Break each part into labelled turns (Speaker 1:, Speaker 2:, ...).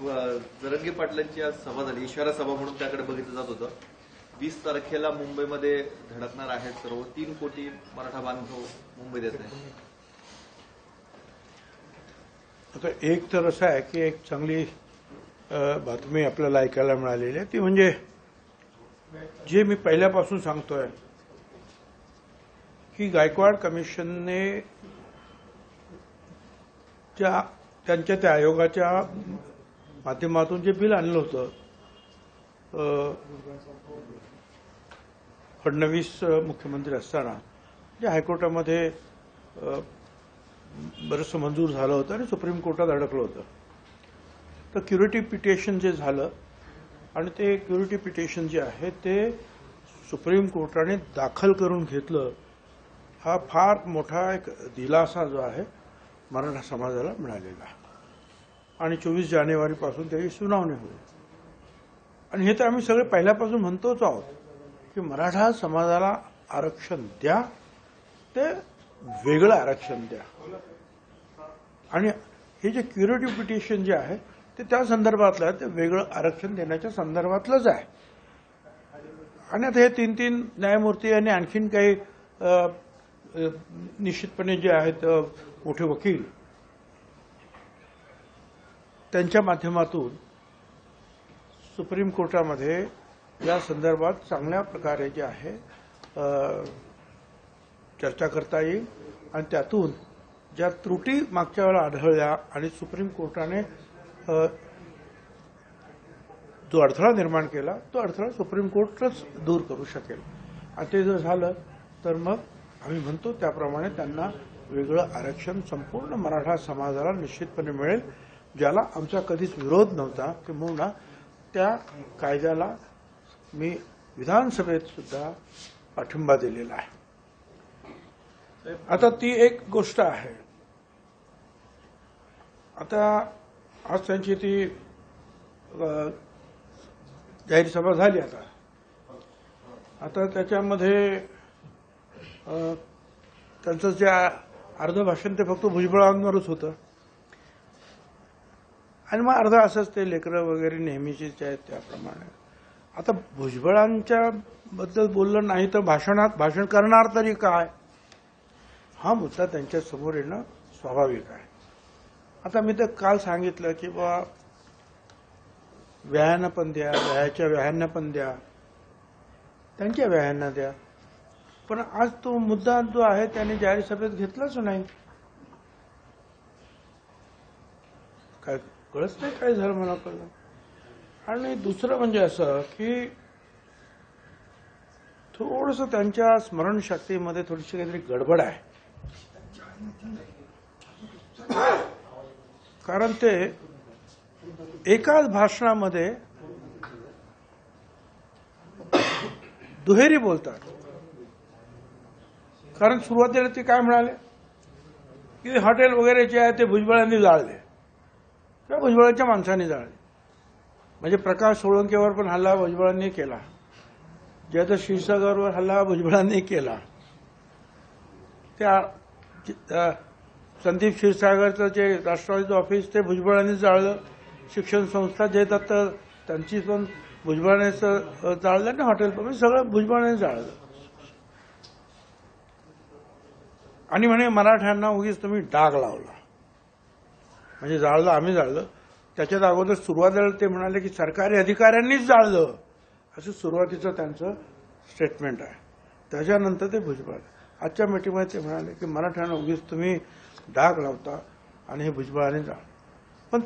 Speaker 1: जरंगे पाटलांची आज सभा झाली, इशारा सभा म्हणून त्याकडे बघितलं जात होतं. 20 तारखेला मुंबईमध्ये धडकणार आहेत सर्व 3 कोटी मराठा बांधव मुंबईत येत आहे.
Speaker 2: आता एक तर असं आहे की एक चांगली बातमी आपल्याला ऐकायला मिळालेली आहे, ती म्हणजे जे मी पहिल्यापासून सांगतोय की गायकवाड कमिशनने त्यांच्या त्या आयोगाच्या माध्यमातून जे बिल आणलं होतं, फडणवीस मुख्यमंत्री असताना जे हायकोर्टामध्ये बरंचसं मंजूर झालं होतं आणि सुप्रीम कोर्टात अडकलं होतं. तर क्युरेटिव पिटिशन जे झालं आणि ते क्युरेटिव पिटिशन जे आहे ते सुप्रीम कोर्टाने दाखल करून घेतलं, हा फार मोठा एक दिलासा जो आहे मराठा समाजाला मिळालेला आहे. आणि 24 जानेवारीपासून त्याची सुनावणी होईल. आणि हे तर आम्ही सगळे पहिल्यापासून म्हणतोच आहोत की मराठा समाजाला आरक्षण द्या, ते वेगळं आरक्षण द्या. आणि हे जे क्युरेटिव्ह पिटिशन जे आहे ते त्या संदर्भातलं आहे, ते वेगळं आरक्षण देण्याच्या संदर्भातलंच आहे. आणि आता हे 3 न्यायमूर्ती आणि आणखीन काही निश्चितपणे जे आहेत मोठे वकील, त्यांच्या माध्यमातून सुप्रीम कोर्टामध्ये या संदर्भात चांगल्या प्रकारे जे आहे चर्चा करता येईल. आणि त्यातून ज्या त्रुटी मागच्या वेळेला आढळल्या आणि सुप्रीम कोर्टाने जो अडथळा निर्माण केला, तो अडथळा सुप्रीम कोर्टच दूर करू शकेल. आणि ते जर झालं तर मग आम्ही म्हणतो त्याप्रमाणे त्यांना वेगळं आरक्षण संपूर्ण मराठा समाजाला निश्चितपणे मिळेल. ज्याला आमचा कधीच विरोध नव्हता, किंबहुना त्या कायद्याला मी विधानसभेत सुद्धा पाठिंबा दिलेला आहे. आता ती एक गोष्ट आहे. आता आज त्यांची ती जाहीर सभा झाली. आता त्याच्यामध्ये त्यांचं जे अर्ध भाषण ते फक्त भुजबळांवरच होतं आणि मग अर्ध असंच ते लेकरं वगैरे नेहमीचीच आहेत त्याप्रमाणे. आता भुजबळांच्या बद्दल बोललं नाही तर भाषण करणार तरी काय, हा मुद्दा त्यांच्या समोर येणं स्वाभाविक आहे. आता मी तर काल सांगितलं की बा व्यायांना पण द्या, व्यायाच्या व्यायांना पण द्या, त्यांच्या व्यायांना द्या. पण आज तो मुद्दा जो आहे त्याने जाहीर सभेत घेतलाच नाही. काय कळत नाही काय झालं मला कळलं. आणि दुसरं म्हणजे असं की थोडंसं त्यांच्या स्मरणशक्तीमध्ये थोडीशी काहीतरी गडबड आहे. कारण ते एकाच भाषणामध्ये दुहेरी बोलतात. कारण सुरुवातीला ते काय म्हणाले की हॉटेल वगैरे जे आहे ते भुजबळांनी जाळले किंवा भुजबळांच्या माणसांनी जाळले. म्हणजे प्रकाश सोळंकेवर पण हल्ला भुजबळांनी केला, जयदत्त क्षीरसागरवर हल्ला भुजबळांनी केला, त्या संदीप क्षीरसागरचं जे राष्ट्रवादीचं ऑफिस ते भुजबळांनी जाळलं, शिक्षण संस्था जयदत्त त्यांची पण भुजबळांनीच जाळलं आणि हॉटेल पण सगळं भुजबळांनी जाळलं. आणि म्हणे मराठ्यांना उगीच तुम्ही डाग लावला, म्हणजे जाळलं आम्ही जाळलं. त्याच्यात अगोदर सुरुवातीला ते म्हणाले की सरकारी अधिकाऱ्यांनीच जाळलं, असं सुरुवातीचं त्यांचं स्टेटमेंट आहे. त्याच्यानंतर ते भुजबळ आजच्या मीटिंगमध्ये ते म्हणाले की मराठ्यांना उगीच तुम्ही डाग लावता आणि हे भुजबळाने जाळलं. पण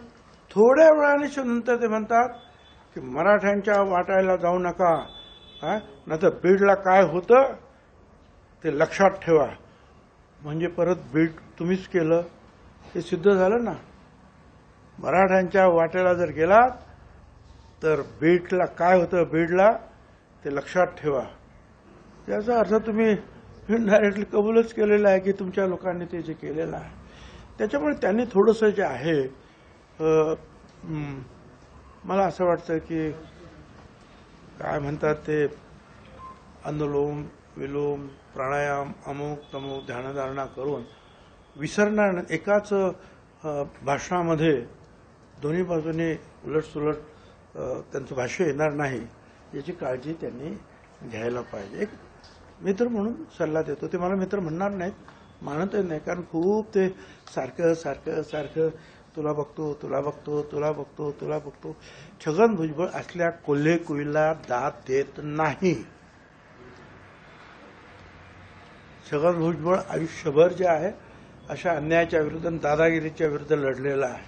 Speaker 2: थोड्या वेळाने नंतर ते म्हणतात की मराठ्यांच्या वाटायला जाऊ नका, नाहीतर बीडला काय होतं ते लक्षात ठेवा. म्हणजे परत बीड तुम्हीच केलं हे सिद्ध झालं ना. मराठ्यांच्या वाट्याला जर गेलात तर बीडला काय होतं, बीडला ते लक्षात ठेवा. याचा अर्थ तुम्ही इनडायरेक्टली कबूलच केलेला आहे की तुमच्या लोकांनी ते जे केलेलं आहे. त्याच्यामुळे त्यांनी थोडंसं जे आहे मला असं वाटतं की काय म्हणतात ते अनुलोम विलोम प्राणायाम अमुक तमुक ध्यानधारणा करून विसरणार एकाच भाषणामध्ये दोन्ही बाजूने उलटसुलट त्यांचं भाष्य येणार नाही याची काळजी त्यांनी घ्यायला पाहिजे. एक मित्र म्हणून सल्ला देतो. ते मला मित्र म्हणणार नाहीत, मानतही नाही, कारण खूप ते सारखं सारखं सारखं तुला बघतो तुला बघतो तुला बघतो तुला बघतो. छगन भुजबळ असल्या कोल्हे कुईला दाद देत नाही. छगन भुजबळ आयुष्यभर जे आहे अशा अन्यायाच्या विरुद्ध आणि दादागिरीच्या विरुद्ध लढलेला आहे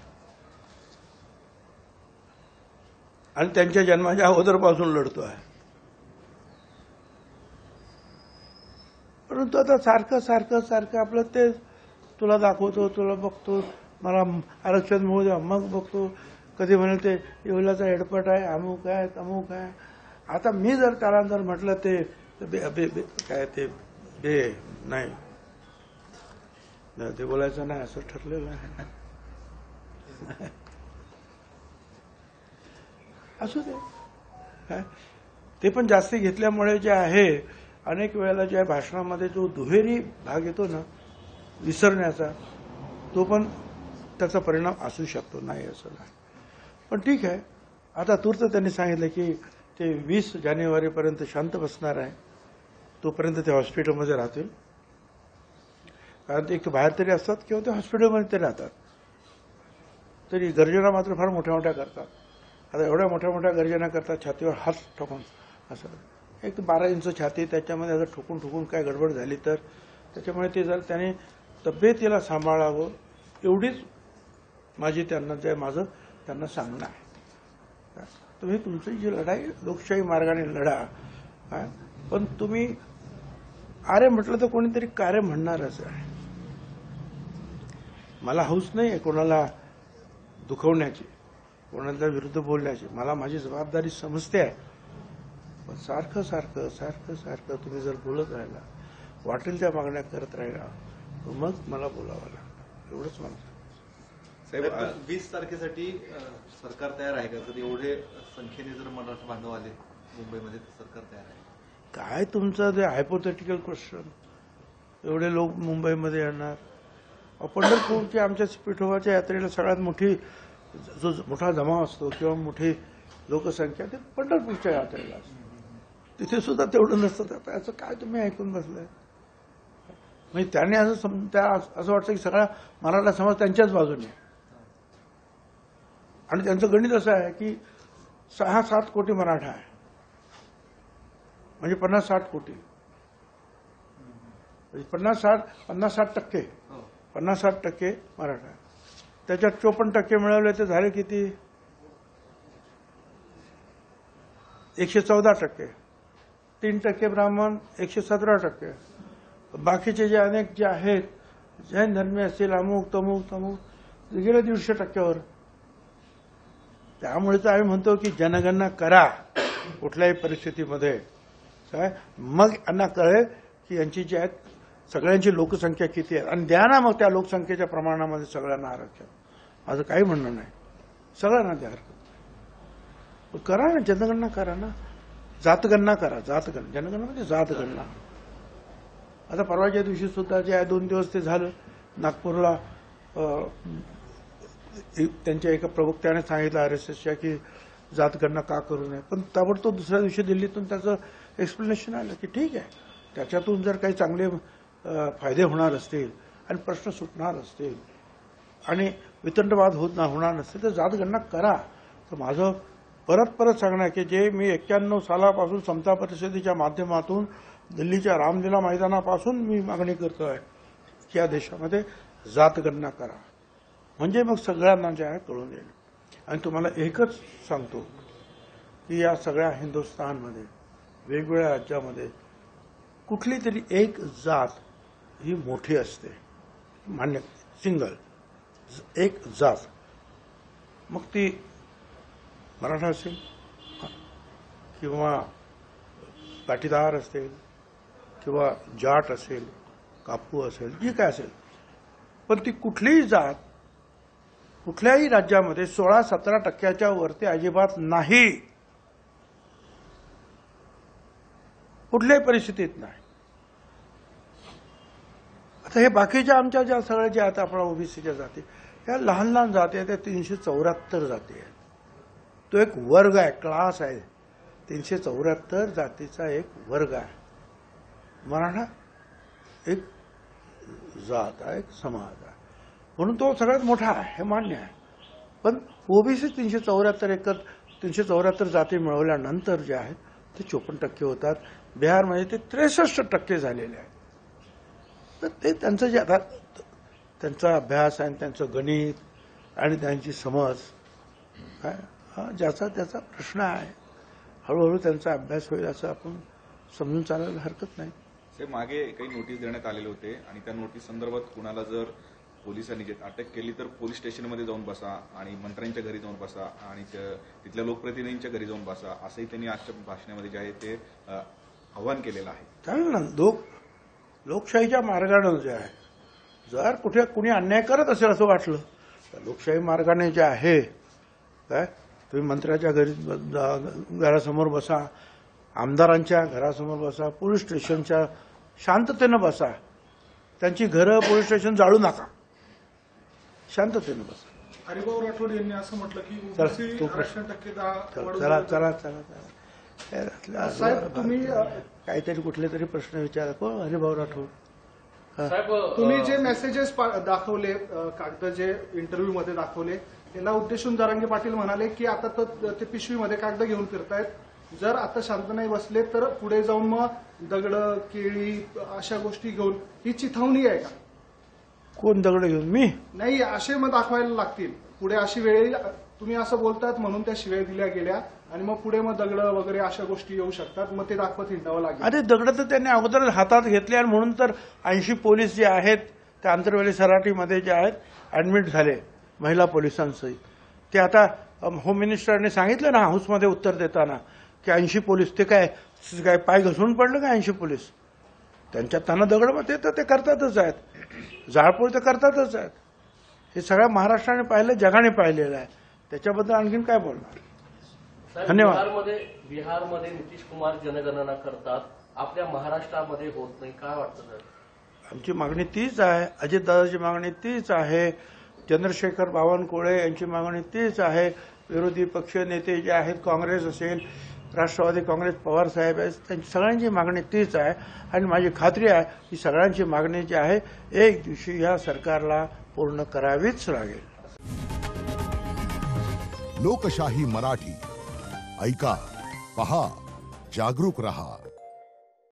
Speaker 2: आणि त्यांच्या जन्माच्या अगोदरपासून लढतो आहे. परंतु आता सारखं सारखं सारखं आपलं ते तुला दाखवतो तुला बघतो, मला आरक्षण मिळू द्या मग बघतो. कधी म्हणेल ते येवल्याचा हेडपट आहे, अमुक आहे तमुक आहे. आता मी जर त्याला जर म्हटलं ते काय ते नाही ते बोलायचं नाही असं ठरलेलं आहे. असू दे काय ते पण जास्ती घेतल्यामुळे जे आहे अनेक वेळेला ज्या भाषणामध्ये जो दुहेरी भाग येतो ना विसरण्याचा, तो पण त्याचा परिणाम असू शकतो, नाही असं नाही. पण ठीक आहे. आता तूर्त त्यांनी सांगितलं की ते 20 जानेवारीपर्यंत शांत बसणार आहे. तोपर्यंत ते हॉस्पिटलमध्ये राहतील. कारण ते एक बाहेर तरी असतात किंवा ते हॉस्पिटलमध्ये तरी राहतात. तरी गर्जना मात्र फार मोठ्या मोठ्या करतात. आता एवढ्या मोठ्या मोठ्या गर्जना करतात छातीवर हात ठोकून असं. एक 12 इंच छाती, त्याच्यामध्ये असं ठोकून ठोकून काय गडबड झाली तर त्याच्यामुळे ते जर त्याने तब्येतीला सांभाळावं एवढीच माझी माझं त्यांना सांगणं आहे. तुम्ही तुमची जी लढाई लोकशाही मार्गाने लढा, पण तुम्ही आरे म्हटलं तर कोणीतरी कार्य म्हणणारच आहे. मला हौस नाही आहे कोणाला दुखवण्याची, कोणाच्या विरुद्ध बोलण्याची. मला माझी जबाबदारी समजते आहे. पण सारखं सारखं सारखं सारखं तुम्ही जर बोलत राहिला, वाटेल त्या मागण्या करत राहिला, तर मग मला बोलावं लागतं. एवढंच मला
Speaker 1: साहेब. 20 तारखेसाठी सरकार तयार आहे का? तर एवढे संख्येने जर मराठा बांधव आले मुंबईमध्ये तर सरकार तयार आहे?
Speaker 2: काय तुमचं ते हायपोथेटिकल क्वेश्चन. एवढे लोक मुंबईमध्ये येणार. पंढरपूरच्या आमच्या पिठोबाच्या यात्रेला सगळ्यात जो मोठा जमाव असतो किंवा मोठी लोकसंख्या ते पंढरपूरच्या यात्रेला असते. तिथे सुद्धा तेवढं नसतं. आता याचं काय तुम्ही ऐकून बसलाय? म्हणजे त्याने असं वाटतं की सगळा मराठा समाज त्यांच्याच बाजूने. आणि त्यांचं गणित असं आहे की 6-7 कोटी मराठा आहे, म्हणजे 50-60 कोटी, 50-60% 50-60% मराठा. त्याच्यात 54% मिळवले ते झाले किती? 114%. 3% ब्राह्मण, 117%. बाकीचे जे अनेक जे आहेत जैन धर्मीय असतील, अमुक तमुक तमुक गेले 150%वर. त्यामुळे तर आम्ही म्हणतो की जनगणना करा कुठल्याही परिस्थितीमध्ये. काय मग यांना कळेल की यांची जी आहेत सगळ्यांची लोकसंख्या किती आहे आणि द्या ना मग त्या लोकसंख्येच्या प्रमाणामध्ये सगळ्यांना आरक्षण. माझं काही म्हणणं नाही, सगळ्यांना द्या आरक्षण. करा ना, जनगणना करा ना, जातगणना करा. जनगणना म्हणजे जातगणना. आता परवाच्या दिवशी सुद्धा जे आहे 2 दिवस ते झालं नागपूरला. त्यांच्या एका प्रवक्त्याने सांगितलं RSSच्या की जातगणना का करू नये. पण ताबडतोब दुसऱ्या दिवशी दिल्लीतून त्याचं एक्सप्लेनेशन आलं की ठीक आहे, त्याच्यातून जर काही चांगले फायदे होणार असतील आणि प्रश्न सुटणार असतील आणि वितंडवाद होणार नसतील तर जातगणना करा. तर माझं परत सांगणं आहे की जे मी 91 सालापासून समता परिषदेच्या माध्यमातून दिल्लीच्या रामलीला मैदानापासून मी मागणी करतो आहे की या देशामध्ये जातगणना करा. म्हणजे मग सगळ्यांना जे आहे कळून येईल. आणि तुम्हाला एकच सांगतो की या सगळ्या हिंदुस्थानमध्ये वेगवेगळ्या राज्यामध्ये कुठली तरी एक जात ही मोठी असते, मान्य, सिंगल एक जात. मग ती मराठा असेल किंवा पाटीदार असेल किंवा जाट असेल, कापू असेल, जी काय असेल, पण ती कुठलीही जात कुठल्याही राज्यामध्ये 16-17% वरती अजिबात नाही, कुठल्याही परिस्थितीत नाही. आता हे बाकीच्या आमच्या ज्या सगळ्या ज्या आता आपण ओबीसीच्या जाती या लहान लहान जाती आहेत, त्या 374 जाती आहेत. तो एक वर्ग आहे, क्लास आहे. 374 जातीचा एक वर्ग आहे. मराठा एक जात आहे, एक समाज आहे, म्हणून तो सगळ्यात मोठा आहे, हे मान्य आहे. पण ओबीसी 374 जाती मिळवल्यानंतर जे आहेत ते 54% होतात. बिहारमध्ये ते 63% झालेले आहेत. तर ते त्यांचं जे आता त्यांचा अभ्यास आणि त्यांचं गणित आणि त्यांची समज काय हा ज्याचा त्याचा प्रश्न आहे. हळूहळू त्यांचा अभ्यास होईल असं आपण समजून चालायला हरकत नाही.
Speaker 3: ते मागे काही नोटीस देण्यात आलेले होते आणि त्या नोटीस संदर्भात कुणाला जर पोलिसांनी अटक केली तर पोलीस स्टेशनमध्ये जाऊन बसा आणि मंत्र्यांच्या घरी जाऊन बसा आणि तिथल्या लोकप्रतिनिधींच्या घरी जाऊन बसा असंही त्यांनी आजच्या भाषणामध्ये जे आहे ते आव्हान केलेलं आहे.
Speaker 2: चालेल ना, लोकशाहीच्या मार्गाने जे आहे, जर कुठे कुणी अन्याय करत असेल असं वाटलं तर लोकशाही मार्गाने जे आहे काय तुम्ही मंत्र्याच्या घरासमोर बसा, आमदारांच्या घरासमोर बसा, पोलीस स्टेशनच्या शांततेनं बसा. त्यांची घरं पोलीस स्टेशन जाळू नका, शांततेनं बसा.
Speaker 4: हरिभाऊ राठोड यांनी असं म्हटलं की
Speaker 2: चला,
Speaker 4: ओबीसी
Speaker 2: तो
Speaker 4: आरक्षण
Speaker 2: चला
Speaker 4: साहेब, तुम्ही
Speaker 2: काहीतरी कुठले तरी प्रश्न विचारा. कोण हरिभाऊ राठोड?
Speaker 4: तुम्ही जे मेसेजेस दाखवले, कागद जे इंटरव्ह्यू मध्ये दाखवले, याला उद्देशून जरांगे पाटील म्हणाले की आता तर ते पिशवीमध्ये कागद घेऊन फिरतायत, जर आता शांत नाही बसले तर पुढे जाऊन मग दगड, केळी अशा गोष्टी घेऊन ही चिथावणी आहे का?
Speaker 2: कोण दगड घेऊन? मी
Speaker 4: नाही, असे मग दाखवायला लागतील पुढे. अशी वेळ येईल, तुम्ही असं बोलतात म्हणून त्या शिव्या दिल्या गेल्या आणि मग पुढे मग दगड वगैरे अशा गोष्टी येऊ शकतात, मग ते दाखवत हिंडावं लागेल.
Speaker 2: अरे दगड तर त्यांनी अगोदर हातात घेतले आणि म्हणून तर 80 पोलीस जे आहेत त्या आंतरवेली सराटीमध्ये जे आहेत ऍडमिट झाले महिला पोलिसांसहित. ते आता होम मिनिस्टरने सांगितलं ना हाऊसमध्ये उत्तर देताना की 80 पोलीस ते काय पाय घसरून पडलं का 80 पोलीस? त्यांना दगड मग ते करतातच आहेत, जाळपोळ ते करतातच आहेत. हे सगळ्या महाराष्ट्राने पाहिलं, जगाने पाहिलेलं आहे. त्याच्याबद्दल आणखीन काय बोलणार? धन्यवाद.
Speaker 5: बिहारमध्ये नितीश कुमार जनगणना करतात, आपल्या महाराष्ट्रामध्ये होत नाही, काय वाटतं सर?
Speaker 2: आमची मागणी तीच आहे, अजितदादाची मागणी तीच आहे, चंद्रशेखर बावनकुळे यांची मागणी तीच आहे, विरोधी पक्ष नेते जे आहेत काँग्रेस असेल, राष्ट्रवादी काँग्रेस, पवार साहेब आहेत, त्यांची सगळ्यांची मागणी तीच आहे. आणि माझी खात्री आहे की सगळ्यांची मागणी जी आहे एक दिवशी या सरकारला पूर्ण करावीच लागेल.
Speaker 6: लोकशाही मराठी ऐका, पहा, जागरूक रहा.